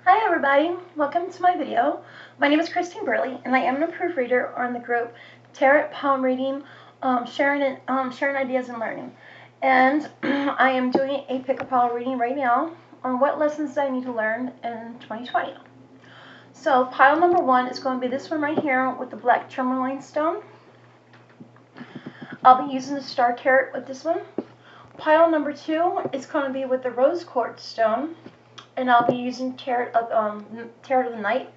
Hi everybody, welcome to my video. My name is Christine Burley and I am a proofreader on the group Tarot Palm Reading, sharing ideas and learning. And I am doing a pick-a-pile reading right now on what lessons I need to learn in 2020. So pile number 1 is going to be this one right here with the black tourmaline stone. I'll be using the star carrot with this one. Pile number 2 is going to be with the rose quartz stone. And I'll be using Tarot of the Night.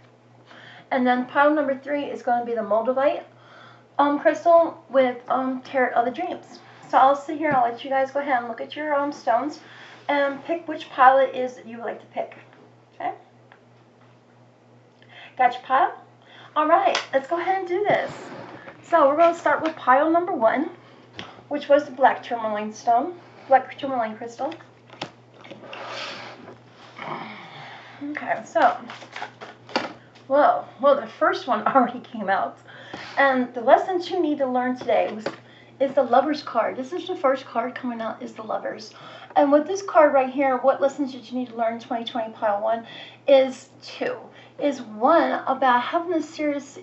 And then pile number 3 is going to be the Moldavite crystal with Tarot of the Dreams. So I'll sit here and I'll let you guys go ahead and look at your stones and pick which pile it is that you would like to pick. Okay? Got your pile? Alright, let's go ahead and do this. So we're going to start with pile number 1, which was the black tourmaline crystal. Okay, so, whoa, the first one already came out. And the lessons you need to learn today is the Lovers card. This is the first card coming out, is the Lovers. And with this card right here, what lessons did you need to learn in 2020 pile 1 is 2. Is 1 about having a serious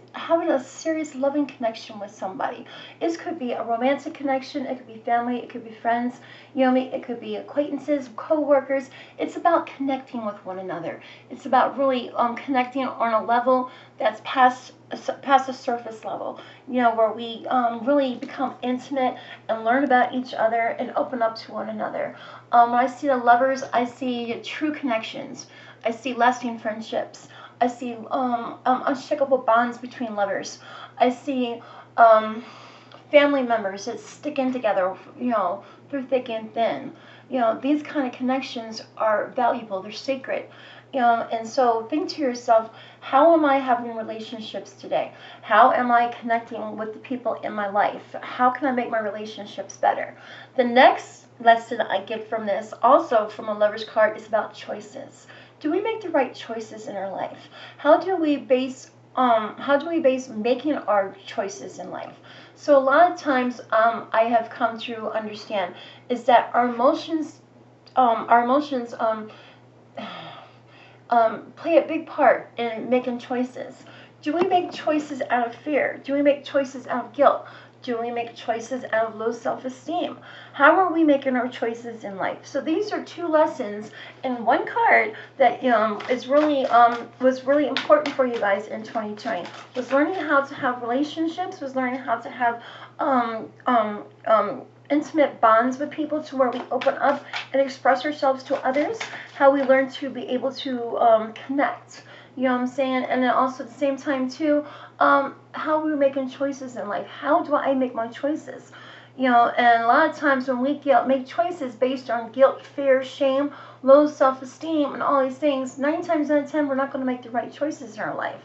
loving connection with somebody. It could be a romantic connection, it could be family, it could be friends, it could be acquaintances, co-workers. It's about connecting with one another. It's about really connecting on a level that's past the surface level, where we really become intimate and learn about each other and open up to one another. When I see the Lovers, I see true connections. I see lasting friendships. I see unshakable bonds between lovers. I see family members that stick in together, through thick and thin. These kind of connections are valuable. They're sacred. And so think to yourself, how am I having relationships today? How am I connecting with the people in my life? How can I make my relationships better? The next lesson I get from this, also from a Lover's card, is about choices. Do we make the right choices in our life? How do we base making our choices in life? So a lot of times I have come to understand is that our emotions play a big part in making choices. Do we make choices out of fear? Do we make choices out of guilt? Do we make choices out of low self-esteem? How are we making our choices in life? So these are 2 lessons in one card that was really important for you guys in 2020. Was learning how to have relationships. Was learning how to have intimate bonds with people, to where we open up and express ourselves to others. How we learn to be able to connect. You know what I'm saying? And then also at the same time too, how we're making choices in life. How do I make my choices? And a lot of times when we make choices based on guilt, fear, shame, low self-esteem, and all these things, 9 times out of 10, we're not going to make the right choices in our life.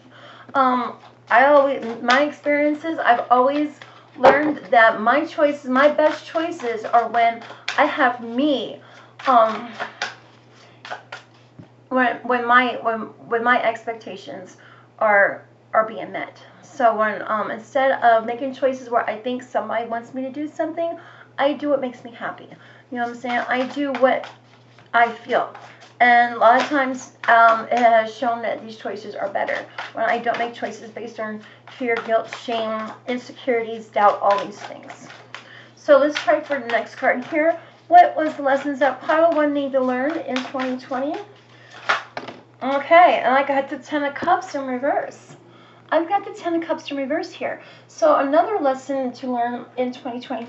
My experiences, I've always learned that my best choices are when I have me, when my expectations are being met. So when instead of making choices where I think somebody wants me to do something, I do what makes me happy. You know what I'm saying? I do what I feel. And a lot of times it has shown that these choices are better when I don't make choices based on fear, guilt, shame, insecurities, doubt, all these things. So let's try for the next card here. What was the lessons that pile 1 need to learn in 2020? Okay, and I got the 10 of Cups in reverse. I've got the 10 of Cups in reverse here. So another lesson to learn in 2020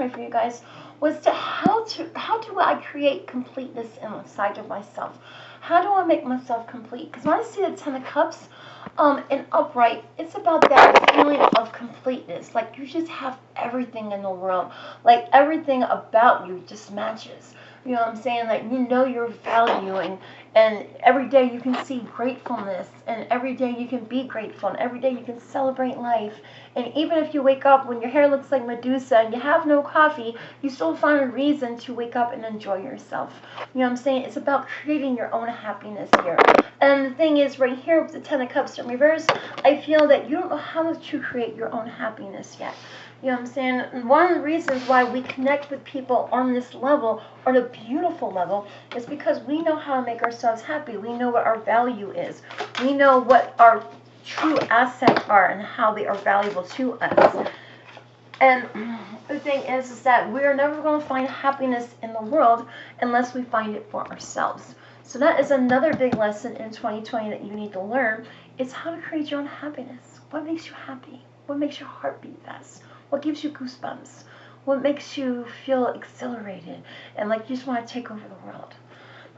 for you guys was how do I create completeness inside of myself? How do I make myself complete? Because when I see the 10 of Cups in upright, it's about that feeling of completeness. Like you just have everything in the world. Like everything about you just matches. You know what I'm saying? Like your value, and every day you can see gratefulness, and every day you can be grateful, and every day you can celebrate life. And even if you wake up when your hair looks like Medusa and you have no coffee, you still find a reason to wake up and enjoy yourself. You know what I'm saying? It's about creating your own happiness here. And the thing is, right here with the 10 of Cups in reverse, I feel that you don't know how to create your own happiness yet. You know what I'm saying? And one of the reasons why we connect with people on this level, or the beautiful level, is because we know how to make ourselves happy. We know what our value is. We know what our true assets are and how they are valuable to us. And the thing is that we are never going to find happiness in the world unless we find it for ourselves. So that is another big lesson in 2020 that you need to learn, is how to create your own happiness. What makes you happy? What makes your heart beat fast? What gives you goosebumps? What makes you feel exhilarated and like you just want to take over the world?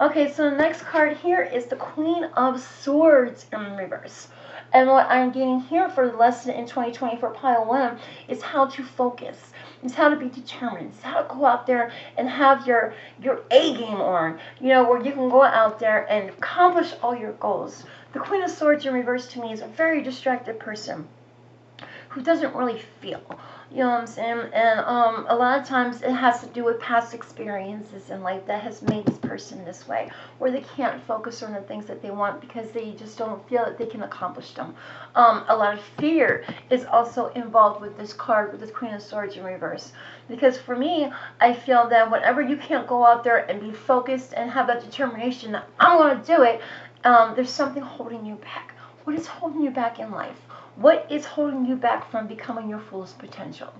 Okay, so the next card here is the Queen of Swords in reverse. And what I'm getting here for the lesson in 2020 for pile 1 is how to focus. It's how to be determined. It's how to go out there and have your A game on. You know, where you can go out there and accomplish all your goals. The Queen of Swords in reverse to me is a very distracted person who doesn't really feel. You know what I'm saying? And a lot of times it has to do with past experiences in life that has made this person this way, where they can't focus on the things that they want because they just don't feel that they can accomplish them. A lot of fear is also involved with this card, with the Queen of Swords in reverse. Because for me, I feel that whenever you can't go out there and be focused and have that determination that I'm going to do it, there's something holding you back. What is holding you back in life? What is holding you back from becoming your fullest potential?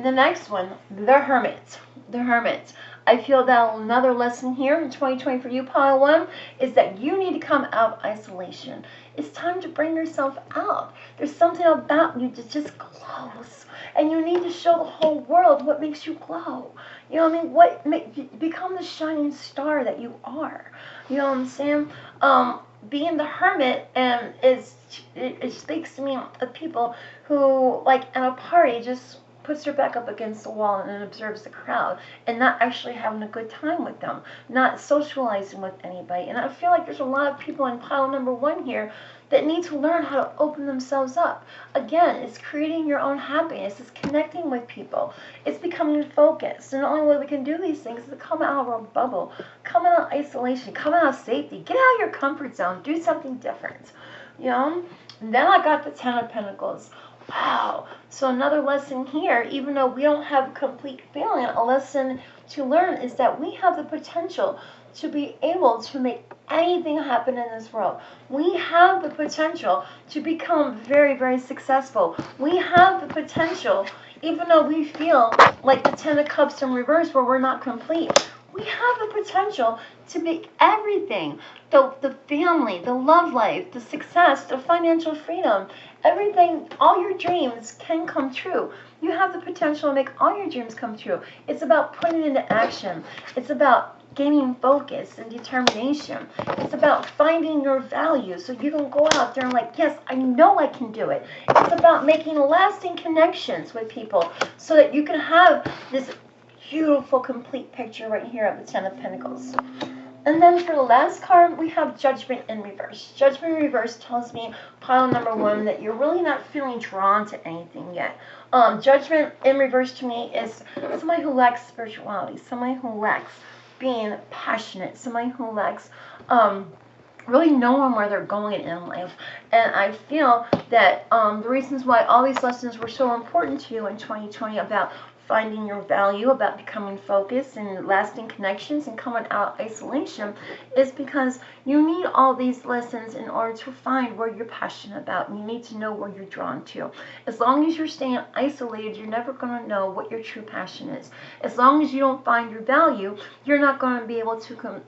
The next one, the Hermit. The Hermit. I feel that another lesson here in 2020 for you, pile 1, is that you need to come out of isolation. It's time to bring yourself out. There's something about you that just glows. And you need to show the whole world what makes you glow. You know what I mean? Become the shining star that you are. You know what I'm saying? Being the hermit it speaks to me of people who, like at a party, just puts their back up against the wall and observes the crowd and not actually having a good time with them, not socializing with anybody. And I feel like there's a lot of people in pile number 1 here that need to learn how to open themselves up. Again, it's creating your own happiness. It's connecting with people. It's becoming focused. And the only way we can do these things is to come out of our bubble, come out of isolation, come out of safety, get out of your comfort zone, do something different. You know? And then I got the Ten of Pentacles. Wow. So another lesson here, even though we don't have a complete feeling, a lesson to learn is that we have the potential to be able to make anything happen in this world. We have the potential to become very, very successful. We have the potential, even though we feel like the Ten of Cups in reverse where we're not complete, we have the potential to make everything, the family, the love life, the success, the financial freedom, everything, all your dreams can come true. You have the potential to make all your dreams come true. It's about putting it into action. It's about gaining focus and determination. It's about finding your value so you can go out there and like, yes, I know I can do it. It's about making lasting connections with people so that you can have this beautiful complete picture right here of the Ten of Pentacles. And then for the last card, we have Judgment in reverse. Judgment in reverse tells me, pile number 1, that you're really not feeling drawn to anything yet. Judgment in reverse to me is somebody who lacks spirituality, somebody who lacks being passionate, somebody who lacks really knowing where they're going in life. And I feel that the reasons why all these lessons were so important to you in 2020 about finding your value, about becoming focused and lasting connections and coming out of isolation is because you need all these lessons in order to find where you're passionate about. And you need to know where you're drawn to. As long as you're staying isolated, you're never going to know what your true passion is. As long as you don't find your value, you're not going to be able to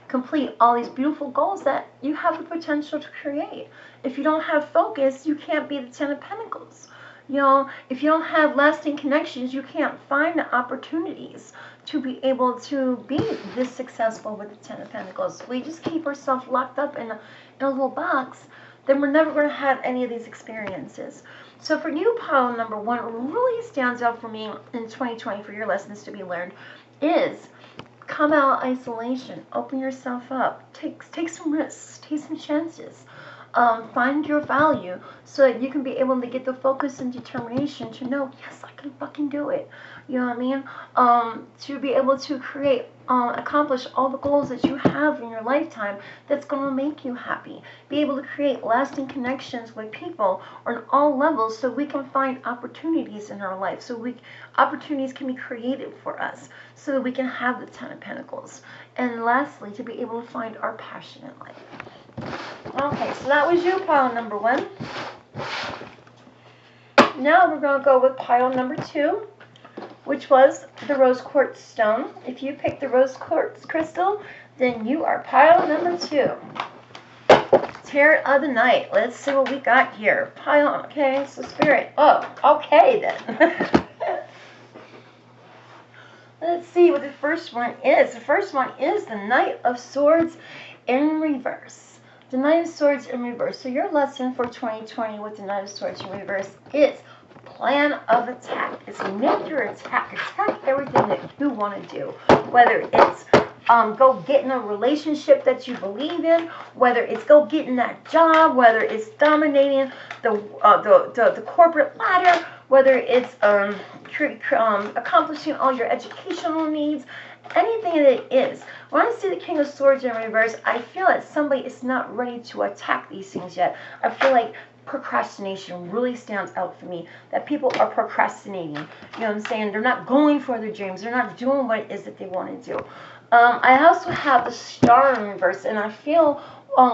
complete all these beautiful goals that you have the potential to create. If you don't have focus, you can't be the Ten of Pentacles. You know, if you don't have lasting connections, you can't find the opportunities to be able to be this successful with the Ten of Pentacles. We just keep ourselves locked up in a little box, then we're never going to have any of these experiences. So for you, pile number 1, what really stands out for me in 2020 for your lessons to be learned is come out of isolation, open yourself up, take some risks, take some chances. find your value so that you can be able to get the focus and determination to know, yes, I can fucking do it. You know what I mean? To be able to create, accomplish all the goals that you have in your lifetime that's going to make you happy. Be able to create lasting connections with people on all levels so we can find opportunities in our life. So opportunities can be created for us so that we can have the Ten of Pentacles. And lastly, to be able to find our passion in life. Okay, so that was you, pile number 1. Now we're going to go with pile number 2, which was the rose quartz stone. If you picked the rose quartz crystal, then you are pile number 2. Tarot of the night. Let's see what we got here. Pile, okay, so spirit. Oh, okay then. Let's see what the first one is. The first one is the Knight of Swords in reverse. The Knight of Swords in reverse. So your lesson for 2020 with the Knight of Swords in reverse is plan of attack. It's make your attack. Attack everything that you want to do. Whether it's go get in a relationship that you believe in, whether it's go get in that job, whether it's dominating the corporate ladder, whether it's accomplishing all your educational needs, anything that it is. When I see the King of Swords in reverse, I feel that somebody is not ready to attack these things yet. I feel like procrastination really stands out for me, that people are procrastinating. You know what I'm saying? They're not going for their dreams. They're not doing what it is that they want to do. I also have the Star in reverse, and I feel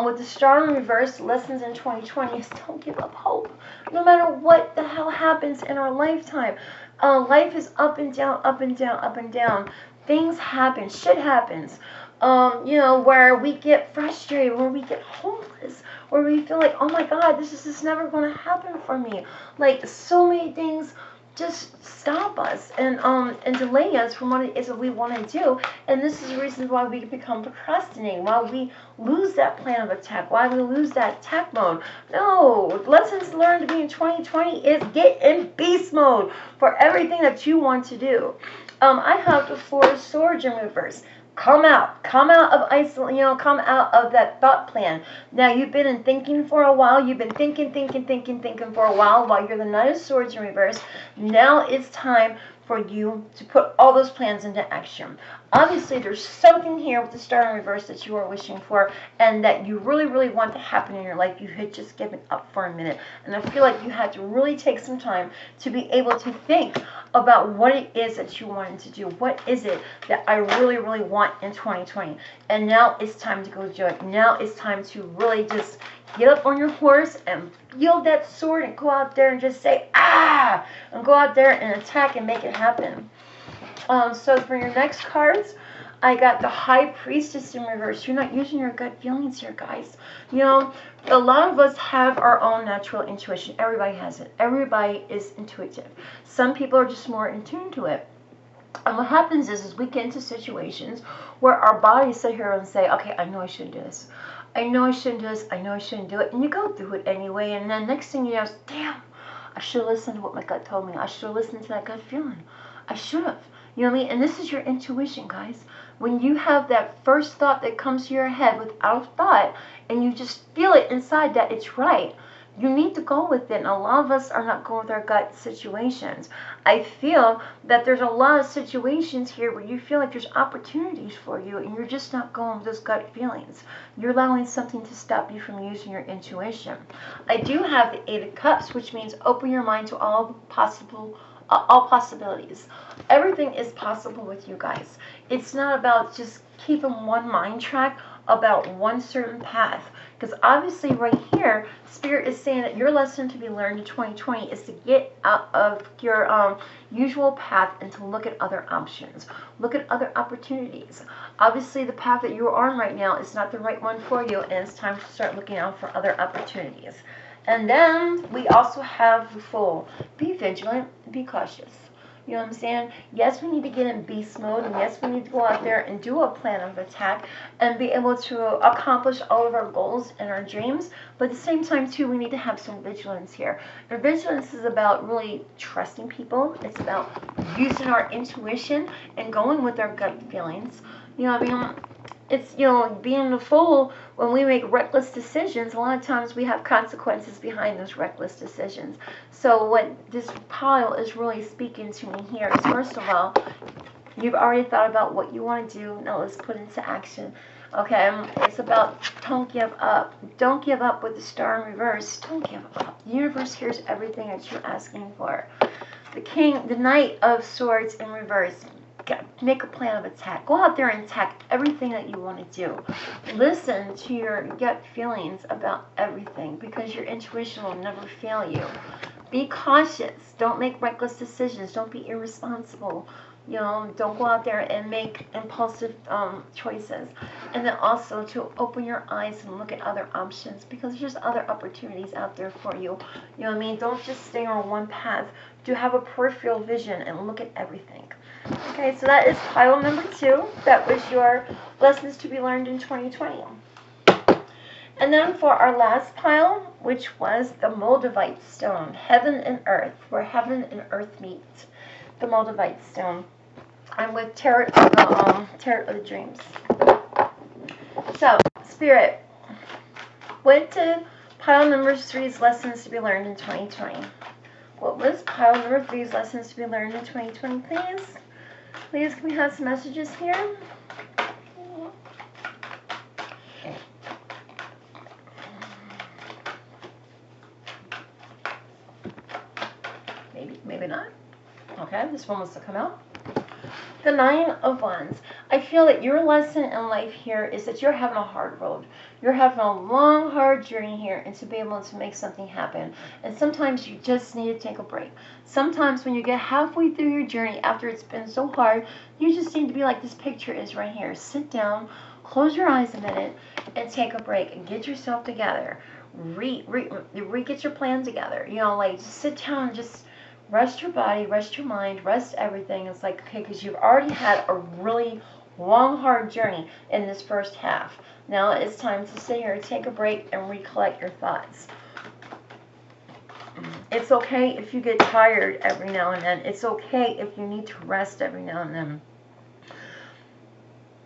with the Star in reverse, lessons in 2020 is don't give up hope. No matter what the hell happens in our lifetime. Life is up and down, up and down, up and down. Things happen, shit happens, where we get frustrated, where we get hopeless, where we feel like, oh my God, this is just never going to happen for me. Like, so many things just stop us and delay us from what it is that we want to do. And this is the reason why we become procrastinating, why we lose that plan of attack, why we lose that attack mode. No, lessons learned to be in 2020 is get in beast mode for everything that you want to do. I have the Four of Swords in reverse. Come out of isolation, come out of that thought plan. Now, you've been in thinking for a while. You've been thinking for a while you're the Knight of Swords in reverse. Now it's time for you to put all those plans into action. Obviously, there's something here with the Star in reverse that you are wishing for and that you really, really want to happen in your life. You had just given up for a minute. And I feel like you had to really take some time to be able to think about what it is that you wanted to do. What is it that I really, really want in 2020? And now it's time to go do it. Now it's time to really just get up on your horse and wield that sword and go out there and just say, ah! And go out there and attack and make it happen. So for your next cards, I got the High Priestess in reverse. You're not using your gut feelings here, guys. A lot of us have our own natural intuition. Everybody has it. Everybody is intuitive. Some people are just more in tune to it. And what happens is we get into situations where our bodies sit here and say, okay, I know I shouldn't do this. I know I shouldn't do this. I know I shouldn't do it. And you go through it anyway. And then next thing you know, damn, I should have listened to what my gut told me. I should have listened to that gut feeling. I should have. You know what I mean? And this is your intuition, guys. When you have that first thought that comes to your head without thought, and you just feel it inside that it's right, you need to go with it. And a lot of us are not going with our gut situations. I feel that there's a lot of situations here where you feel like there's opportunities for you, and you're just not going with those gut feelings. You're allowing something to stop you from using your intuition. I do have the Eight of Cups, which means open your mind to all possibilities. Everything is possible with you guys. It's not about just keeping one mind track about one certain path. Because obviously right here, Spirit is saying that your lesson to be learned in 2020 is to get out of your usual path and to look at other options. Look at other opportunities. Obviously, the path that you're on right now is not the right one for you, and it's time to start looking out for other opportunities. And then we also have the Fool. Be vigilant, be cautious. You know what I'm saying? Yes, we need to get in beast mode, and yes, we need to go out there and do a plan of attack and be able to accomplish all of our goals and our dreams. But at the same time, too, we need to have some vigilance here. And vigilance is about really trusting people. It's about using our intuition and going with our gut feelings. You know what I mean? It's, you know, being the fool, when we make reckless decisions, a lot of times we have consequences behind those reckless decisions. So what this pile is really speaking to me here is, first of all, you've already thought about what you want to do. Now let's put into action. Okay, it's about don't give up. Don't give up with the star in reverse. Don't give up. The universe hears everything that you're asking for. The Knight of Swords in reverse. Make a plan of attack. Go out there and attack everything that you want to do. Listen to your gut feelings about everything, because your intuition will never fail you. Be cautious. Don't make reckless decisions. Don't be irresponsible. You know, don't go out there and make impulsive choices. And then also to open your eyes and look at other options, because there's other opportunities out there for you. You know what I mean? Don't just stay on one path. Do have a peripheral vision and look at everything. Okay, so that is pile number 2. That was your lessons to be learned in 2020. And then for our last pile, which was the Moldavite stone, heaven and earth, where heaven and earth meet. The Moldavite stone. I'm with Tarot of the Dreams. So, Spirit, what did pile number 3's lessons to be learned in 2020? What was pile number 3's lessons to be learned in 2020, please? Please, can we have some messages here? Maybe not. Okay, this one wants to come out. The 9 of Wands. I feel that your lesson in life here is that you're having a hard road. You're having a long, hard journey here, and to be able to make something happen. And sometimes you just need to take a break. Sometimes when you get halfway through your journey, after it's been so hard, you just need to be like this picture is right here. Sit down, close your eyes a minute, and take a break and get yourself together. Get your plan together. You know, like, just sit down and just rest your body, rest your mind, rest everything. It's like, okay, because you've already had a really long, hard journey in this first half. Now it's time to sit here, take a break, and recollect your thoughts. It's okay if you get tired every now and then. It's okay if you need to rest every now and then.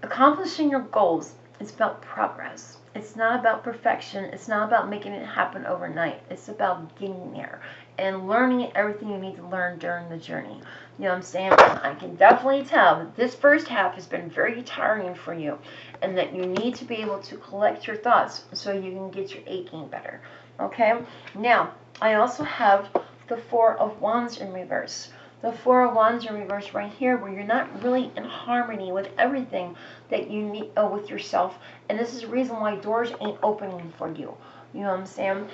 Accomplishing your goals is about progress. It's not about perfection. It's not about making it happen overnight. It's about getting there and learning everything you need to learn during the journey. You know what I'm saying? I can definitely tell that this first half has been very tiring for you, and that you need to be able to collect your thoughts so you can get your aching better. Okay? Now, I also have the 4 of Wands in reverse. The 4 of Wands in reverse right here, where you're not really in harmony with everything that you need with yourself. And this is the reason why doors ain't opening for you. You know what I'm saying?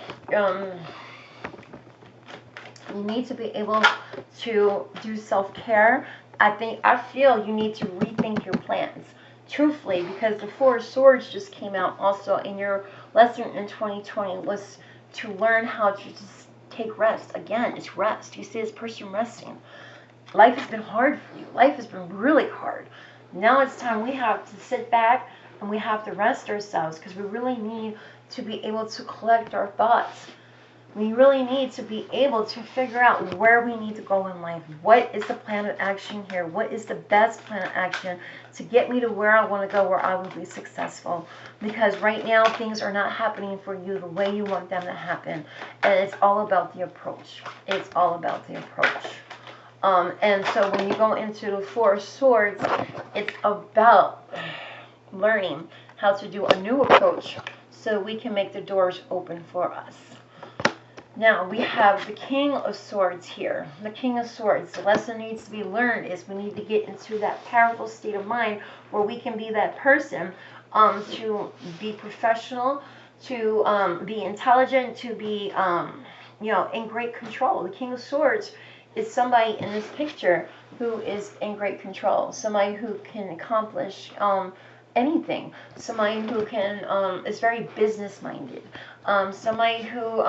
You need to be able to do self-care. I feel you need to rethink your plans. Truthfully, because the 4 of Swords just came out also, and your lesson in 2020 was to learn how to just take rest. Again, it's rest. You see this person resting. Life has been hard for you. Life has been really hard. Now it's time we have to sit back and we have to rest ourselves, because we really need to be able to collect our thoughts. We really need to be able to figure out where we need to go in life. What is the plan of action here? What is the best plan of action to get me to where I want to go, where I will be successful? Because right now things are not happening for you the way you want them to happen. And it's all about the approach. It's all about the approach. And so when you go into the 4 of Swords, it's about learning how to do a new approach so we can make the doors open for us. Now, we have the King of Swords here. The King of Swords. The lesson needs to be learned is we need to get into that powerful state of mind where we can be that person to be professional, to be intelligent, to be, in great control. The King of Swords is somebody in this picture who is in great control. Somebody who can accomplish anything. Somebody who can is very business-minded. Somebody who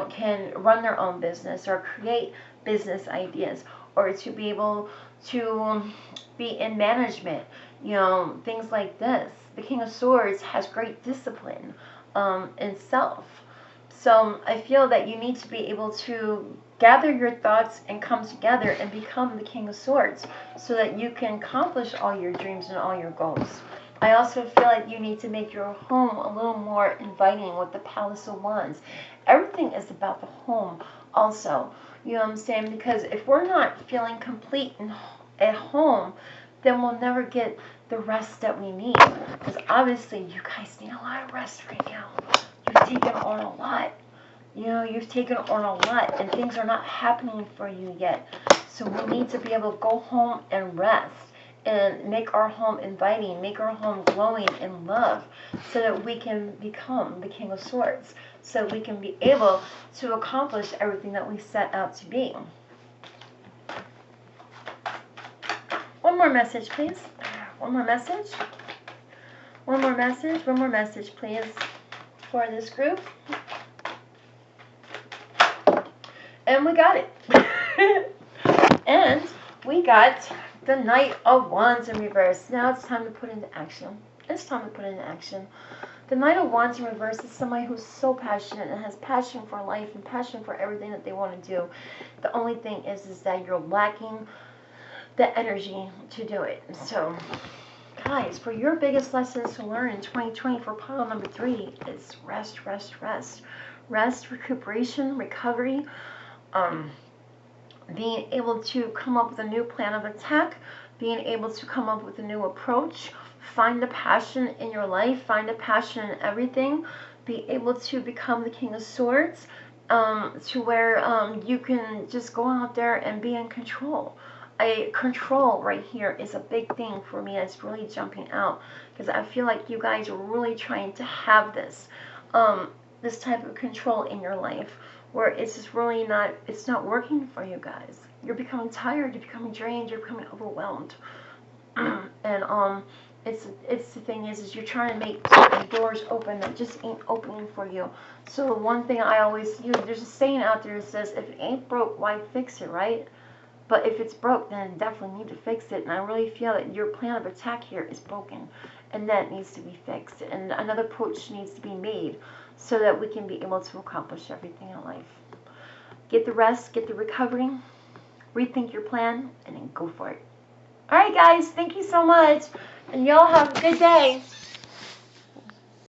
can run their own business or create business ideas, or to be able to be in management, things like this. The King of Swords has great discipline in self. So I feel that you need to be able to gather your thoughts and come together and become the King of Swords so that you can accomplish all your dreams and all your goals. I also feel like you need to make your home a little more inviting with the Palace of Wands. Everything is about the home also. You know what I'm saying? Because if we're not feeling complete at home, then we'll never get the rest that we need. Because obviously you guys need a lot of rest right now. You've taken on a lot. You know, you've taken on a lot and things are not happening for you yet. So we need to be able to go home and rest and make our home inviting, make our home glowing in love so that we can become the King of Swords, so we can be able to accomplish everything that we set out to be. One more message, please. One more message. One more message. One more message, please, for this group. And we got it. And we got the Knight of Wands in reverse. Now it's time to put into action. It's time to put into action. The Knight of Wands in reverse is somebody who's so passionate and has passion for life and passion for everything that they want to do. The only thing is that you're lacking the energy to do it. So, guys, for your biggest lessons to learn in 2020 for pile number 3 is rest, rest, rest. Rest, recuperation, recovery, being able to come up with a new plan of attack, being able to come up with a new approach, find the passion in your life, find a passion in everything, be able to become the King of Swords, to where you can just go out there and be in control. Control right here is a big thing for me. It's really jumping out because I feel like you guys are really trying to have this this type of control in your life, where it's just really not, it's not working for you guys. You're becoming tired, you're becoming drained, you're becoming overwhelmed. And it's the thing is you're trying to make certain doors open that just ain't opening for you. So one thing I always use, there's a saying out there that says, if it ain't broke, why fix it, right? But if it's broke, then definitely need to fix it. And I really feel that your plan of attack here is broken, and that needs to be fixed. And another approach needs to be made so that we can be able to accomplish everything in life. Get the rest, get the recovery, rethink your plan, and then go for it. All right, guys, thank you so much. And y'all have a good day.